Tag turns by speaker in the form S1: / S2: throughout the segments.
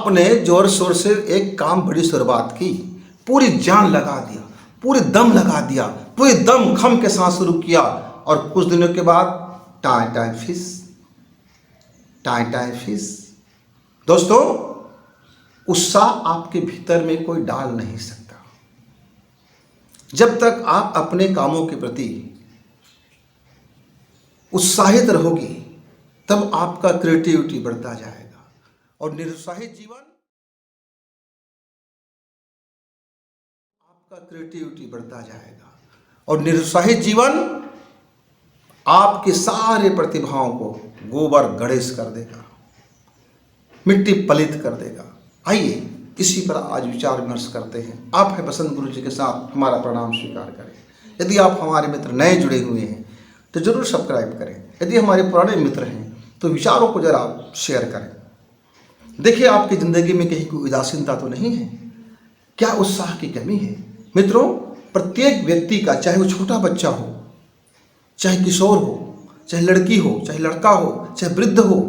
S1: आपने जोर शोर से एक काम बड़ी शुरुआत की, पूरी जान लगा दिया, पूरे दम लगा दिया, पूरे दम खम के साथ शुरू किया और कुछ दिनों के बाद tie tie fish, tie tie fish. दोस्तों, उत्साह आपके भीतर में कोई डाल नहीं सकता। जब तक आप अपने कामों के प्रति उत्साहित रहोगे तब आपका क्रिएटिविटी बढ़ता जाएगा और निरुत्साहित जीवन, आपका क्रिएटिविटी बढ़ता जाएगा और निरुत्साहित जीवन आपके सारे प्रतिभाओं को गोबर गणेश कर देगा, मिट्टी पलित कर देगा। आइए इसी पर आज विचार विमर्श करते हैं। आप है बसंत गुरु जी के साथ, हमारा प्रणाम स्वीकार करें। यदि आप हमारे मित्र नए जुड़े हुए हैं तो जरूर सब्सक्राइब करें। यदि हमारे पुराने मित्र हैं तो विचारों को जरा शेयर करें। देखिए, आपकी ज़िंदगी में कहीं कोई उदासीनता तो नहीं है? क्या उत्साह की कमी है? मित्रों, प्रत्येक व्यक्ति का, चाहे वो छोटा बच्चा हो, चाहे किशोर हो, चाहे लड़की हो, चाहे लड़का हो, चाहे वृद्ध हो,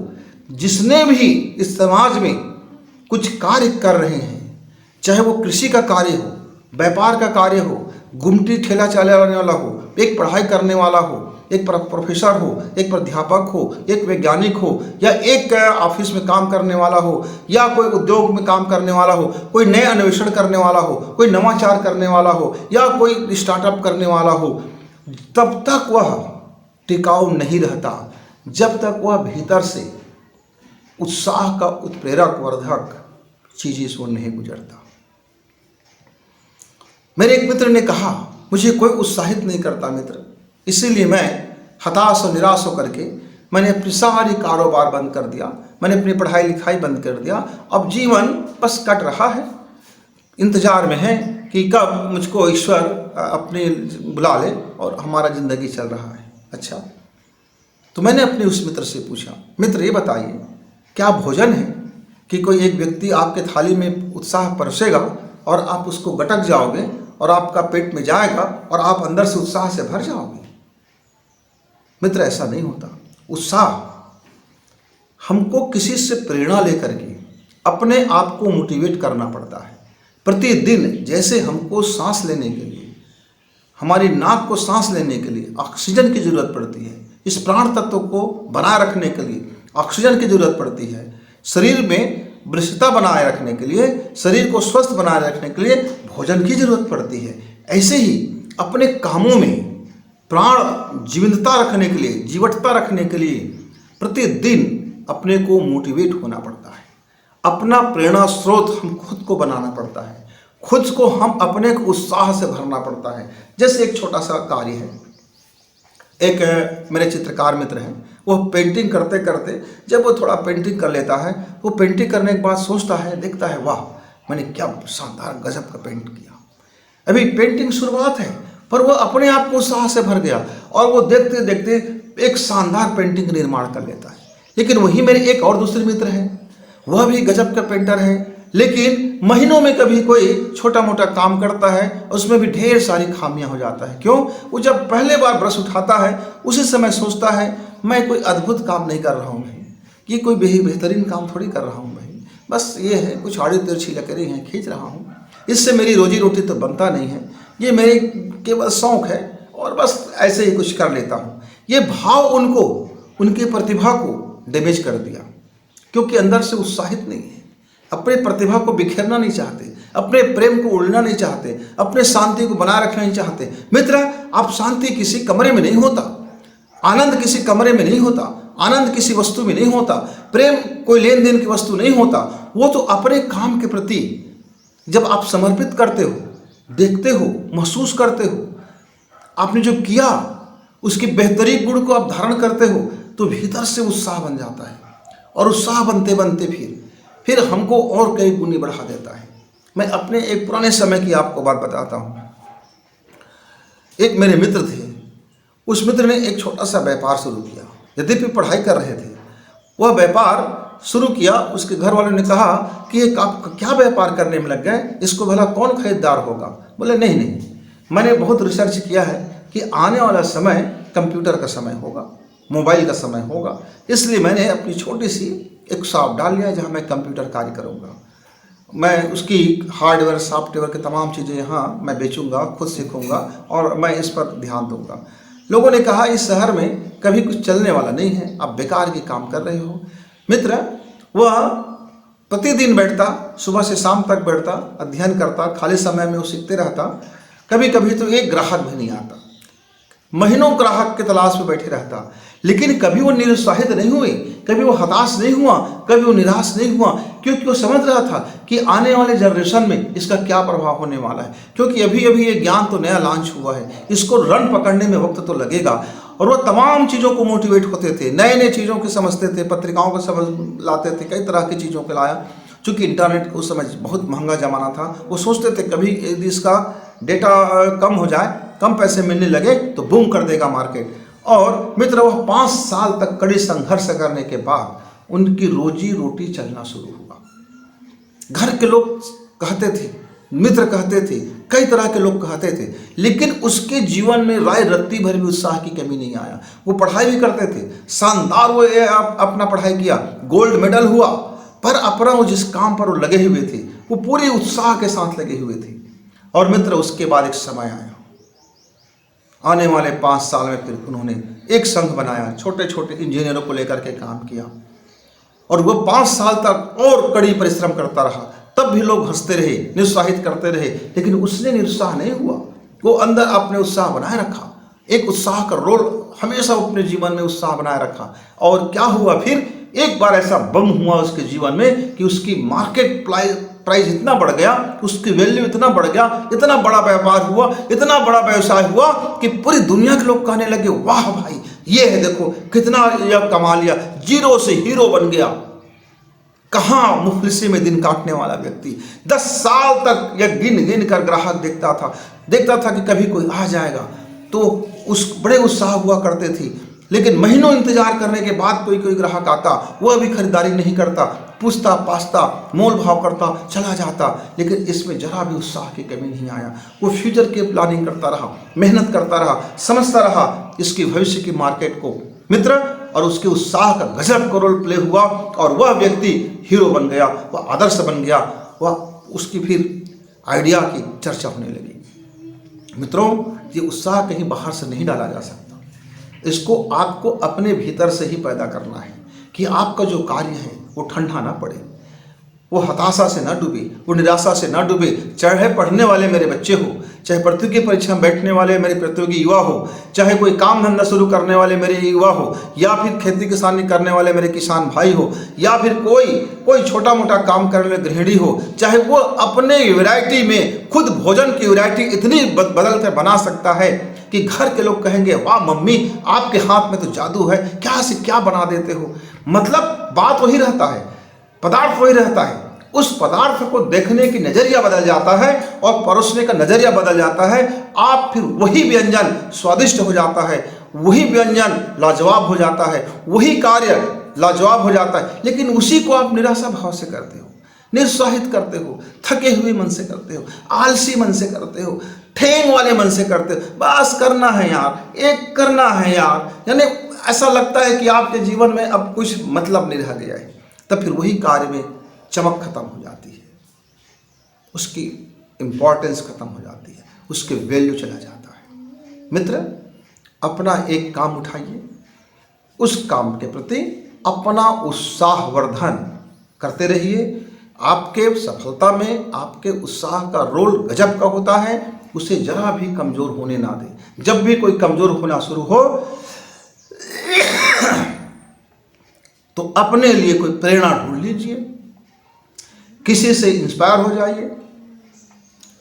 S1: जिसने भी इस समाज में कुछ कार्य कर रहे हैं, चाहे वो कृषि का कार्य हो, व्यापार का कार्य हो, गुमटी ठेला चलाने वाला हो, एक पढ़ाई करने वाला हो, एक प्रोफेसर हो, एक प्राध्यापक हो, एक वैज्ञानिक हो, या एक ऑफिस में काम करने वाला हो, या कोई उद्योग में काम करने वाला हो, कोई नए अन्वेषण करने वाला हो, कोई नवाचार करने वाला हो, या कोई स्टार्टअप करने वाला हो, तब तक वह टिकाऊ नहीं रहता जब तक वह भीतर से उत्साह का उत्प्रेरक वर्धक चीजें से नहीं गुजरता। मेरे एक मित्र ने कहा, मुझे कोई उत्साहित नहीं करता मित्र, इसीलिए मैं हताश और निराश होकर के मैंने अपनी सारी कारोबार बंद कर दिया, मैंने अपनी पढ़ाई लिखाई बंद कर दिया। अब जीवन बस कट रहा है, इंतजार में है कि कब मुझको ईश्वर अपने बुला ले और हमारा ज़िंदगी चल रहा है। अच्छा, तो मैंने अपने उस मित्र से पूछा, मित्र ये बताइए, क्या भोजन है कि कोई एक व्यक्ति आपके थाली में उत्साह परसेगा और आप उसको गटक जाओगे और आपका पेट में जाएगा और आप अंदर से उत्साह से भर जाओगे? मित्र, ऐसा नहीं होता। उत्साह हमको किसी से प्रेरणा लेकर के अपने आप को मोटिवेट करना पड़ता है। प्रतिदिन जैसे हमको सांस लेने के लिए, हमारी नाक को सांस लेने के लिए ऑक्सीजन की जरूरत पड़ती है, इस प्राण तत्व को बनाए रखने के लिए ऑक्सीजन की जरूरत पड़ती है, शरीर में वृषता बनाए रखने के लिए, शरीर को स्वस्थ बनाए रखने के लिए भोजन की जरूरत पड़ती है। ऐसे ही अपने कामों में प्राण जीवंतता रखने के लिए, जीवटता रखने के लिए प्रतिदिन अपने को मोटिवेट होना पड़ता है। अपना प्रेरणा स्रोत हम खुद को बनाना पड़ता है, खुद को हम अपने उत्साह से भरना पड़ता है। जैसे एक छोटा सा कार्य है, एक मेरे चित्रकार मित्र हैं, वो पेंटिंग करते करते जब वो थोड़ा पेंटिंग कर लेता है, वो पेंटिंग करने के बाद सोचता है, देखता है, वाह मैंने क्या शानदार गजब का पेंट किया। अभी पेंटिंग शुरुआत है पर वो अपने आप को उत्साह से भर गया और वो देखते देखते एक शानदार पेंटिंग निर्माण कर लेता है। लेकिन वही मेरे एक और दूसरे मित्र हैं, वह भी गजब का पेंटर है, लेकिन महीनों में कभी कोई छोटा मोटा काम करता है, उसमें भी ढेर सारी खामियां हो जाता है। क्यों? वो जब पहले बार ब्रश उठाता है उसी समय सोचता है, मैं कोई अद्भुत काम नहीं कर रहा हूँ भाई, ये कोई बेहतरीन काम थोड़ी कर रहा हूँ भाई, बस ये है कुछ आड़ी तिरछी लकीरें हैं खींच रहा हूँ, इससे मेरी रोजी रोटी तो बनता नहीं है, ये मेरे केवल शौक है और बस ऐसे ही कुछ कर लेता हूँ। ये भाव उनको, उनकी प्रतिभा को डैमेज कर दिया, क्योंकि अंदर से उत्साहित नहीं है, अपने प्रतिभा को बिखेरना नहीं चाहते, अपने प्रेम को उड़ना नहीं चाहते, अपने शांति को बनाए रखना नहीं चाहते। मित्र, आप शांति किसी कमरे में नहीं होता, आनंद किसी कमरे में नहीं होता, आनंद किसी वस्तु में नहीं होता, प्रेम कोई लेन देन की वस्तु नहीं होता। वो तो अपने काम के प्रति जब आप समर्पित करते हो, देखते हो, महसूस करते हो, आपने जो किया उसकी बेहतरीन गुण को आप धारण करते हो, तो भीतर से उत्साह बन जाता है और उत्साह बनते बनते फिर हमको और कई गुनी बढ़ा देता है। मैं अपने एक पुराने समय की आपको बात बताता हूँ। एक मेरे मित्र थे, उस मित्र ने एक छोटा सा व्यापार शुरू किया। यद्यपि पढ़ाई कर रहे थे, वह व्यापार शुरू किया। उसके घर वालों ने कहा कि ये आप क्या व्यापार करने में लग गए, इसको भला कौन खरीदार होगा? बोले नहीं, मैंने बहुत रिसर्च किया है कि आने वाला समय कंप्यूटर का समय होगा, मोबाइल का समय होगा, इसलिए मैंने अपनी छोटी सी एक शॉप डाल लिया जहाँ मैं कंप्यूटर कार्य करूँगा, मैं उसकी हार्डवेयर सॉफ्टवेयर की तमाम चीज़ें यहाँ मैं बेचूंगा, खुद सीखूंगा और मैं इस पर ध्यान दूंगा। लोगों ने कहा इस शहर में कभी कुछ चलने वाला नहीं है, आप बेकार की काम कर रहे हो। मित्र, वह प्रतिदिन बैठता, सुबह से शाम तक बैठता, अध्ययन करता, खाली समय में वो सीखते रहता। कभी कभी तो एक ग्राहक भी नहीं आता, महीनों ग्राहक के तलाश में बैठे रहता, लेकिन कभी वो निरुत्साहित नहीं हुए, कभी वो हताश नहीं हुआ, कभी वो निराश नहीं हुआ, क्योंकि वो समझ रहा था कि आने वाले जनरेशन में इसका क्या प्रभाव होने वाला है। क्योंकि अभी अभी ये ज्ञान तो नया लॉन्च हुआ है, इसको रन पकड़ने में वक्त तो लगेगा। और वो तमाम चीज़ों को मोटिवेट होते थे, नए नए चीज़ों को समझते थे, पत्रिकाओं को समझ लाते थे, कई तरह की चीज़ों को लाया। चूँकि इंटरनेट उस समय बहुत महंगा ज़माना था, वो सोचते थे कभी यदि इसका डेटा कम हो जाए, कम पैसे मिलने लगे तो बूम कर देगा मार्केट। और मित्र, वह 5 साल तक कड़ी संघर्ष करने के बाद उनकी रोजी रोटी चलना शुरू हुआ। घर के लोग कहते थे, मित्र कहते थे, कई तरह के लोग कहते थे, लेकिन उसके जीवन में राय रत्ती भर भी उत्साह की कमी नहीं आया। वो पढ़ाई भी करते थे, शानदार वो अपना पढ़ाई किया, गोल्ड मेडल हुआ, पर अपना वो जिस काम पर वो लगे हुए थे वो पूरे उत्साह के साथ लगे हुए थे। और मित्र, उसके बाद एक समय आया, आने वाले 5 साल में फिर उन्होंने एक संघ बनाया, छोटे छोटे इंजीनियरों को लेकर के काम किया, और वो 5 साल तक और कड़ी परिश्रम करता रहा। तब भी लोग हंसते रहे, निरुत्साहित करते रहे, लेकिन उसने निरुत्साह नहीं हुआ। वो अंदर अपने उत्साह बनाए रखा, एक उत्साह का रोल हमेशा अपने जीवन में उत्साह बनाए रखा। और क्या हुआ, फिर एक बार ऐसा बम हुआ उसके जीवन में कि उसकी मार्केट प्राइस इतना बढ़ गया, उसकी वैल्यू इतना बढ़ गया, इतना बड़ा व्यापार हुआ, इतना बड़ा व्यवसाय हुआ कि पूरी दुनिया के लोग कहने लगे, वाह भाई, ये है, देखो कितना यह कमा लिया, जीरो से हीरो बन गया। कहाँ मुफलिसी में दिन काटने वाला व्यक्ति 10 साल तक यह गिन गिन कर ग्राहक देखता था कि कभी कोई आ जाएगा, तो उस बड़े उत्साह हुआ करते थे। लेकिन महीनों इंतजार करने के बाद कोई ग्राहक आता, वह भी खरीदारी नहीं करता, पूछता पाछता, मोल भाव करता, चला जाता, लेकिन इसमें जरा भी उत्साह की कमी नहीं आया। वो फ्यूचर की प्लानिंग करता रहा, मेहनत करता रहा, समझता रहा इसकी भविष्य की मार्केट को। मित्र, और उसके उत्साह का गजब का रोल प्ले हुआ और वह व्यक्ति हीरो बन गया, वह आदर्श बन गया, वह उसकी फिर आइडिया की चर्चा होने लगी। मित्रों, ये उत्साह कहीं बाहर से नहीं डाला जा सकता, इसको आपको अपने भीतर से ही पैदा करना है कि आपका जो कार्य है वो ठंडा ना पड़े, वो हताशा से ना डूबे, वो निराशा से ना डूबे। चाहे पढ़ने वाले मेरे बच्चे हो, चाहे प्रतियोगी परीक्षा में बैठने वाले मेरे प्रतियोगी युवा हो, चाहे कोई काम धंधा शुरू करने वाले मेरे युवा हो, या फिर खेती किसानी करने वाले मेरे किसान भाई हो, या फिर कोई छोटा मोटा काम करने वाले गृहिणी हो, चाहे वो अपने वैरायटी में खुद भोजन की वैरायटी इतनी बदल कर बना सकता है कि घर के लोग कहेंगे, वाह मम्मी, आपके हाथ में तो जादू है, क्या से क्या बना देते हो। मतलब बात वही रहता है, पदार्थ वही रहता है, उस पदार्थ को देखने की नजरिया बदल जाता है और परोसने का नजरिया बदल जाता है। आप फिर वही व्यंजन स्वादिष्ट हो जाता है, वही व्यंजन लाजवाब हो जाता है, वही कार्य लाजवाब हो जाता है, लेकिन उसी को आप निराशा भाव से करते हो, निरुत्साहित करते हो, थके हुए मन से करते हो, आलसी मन से करते हो, ठेंग वाले मन से करते हो। बस करना है यार, एक करना है यार, यानी ऐसा लगता है कि आपके जीवन में अब कुछ मतलब नहीं रह गया है। तब फिर वही कार्य में चमक खत्म हो जाती है, उसकी इम्पोर्टेंस खत्म हो जाती है, उसके वैल्यू चला जाता है। मित्र, अपना एक काम उठाइए, उस काम के प्रति अपना उत्साहवर्धन करते रहिए। आपके सफलता में आपके उत्साह का रोल गजब का होता है, उसे जरा भी कमजोर होने ना दें। जब भी कोई कमजोर होना शुरू हो तो अपने लिए कोई प्रेरणा ढूंढ लीजिए, किसी से इंस्पायर हो जाइए,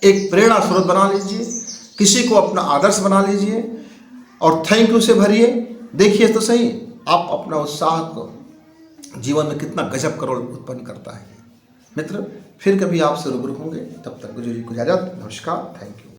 S1: एक प्रेरणा स्रोत बना लीजिए, किसी को अपना आदर्श बना लीजिए और थैंक यू से भरिए। देखिए तो सही, आप अपना उत्साह को जीवन में कितना गजब का रोल उत्पन्न करता है। मित्र, फिर कभी आपसे रूबरू होंगे, तब तक मुझे इजाजत। नमस्कार, थैंक यू।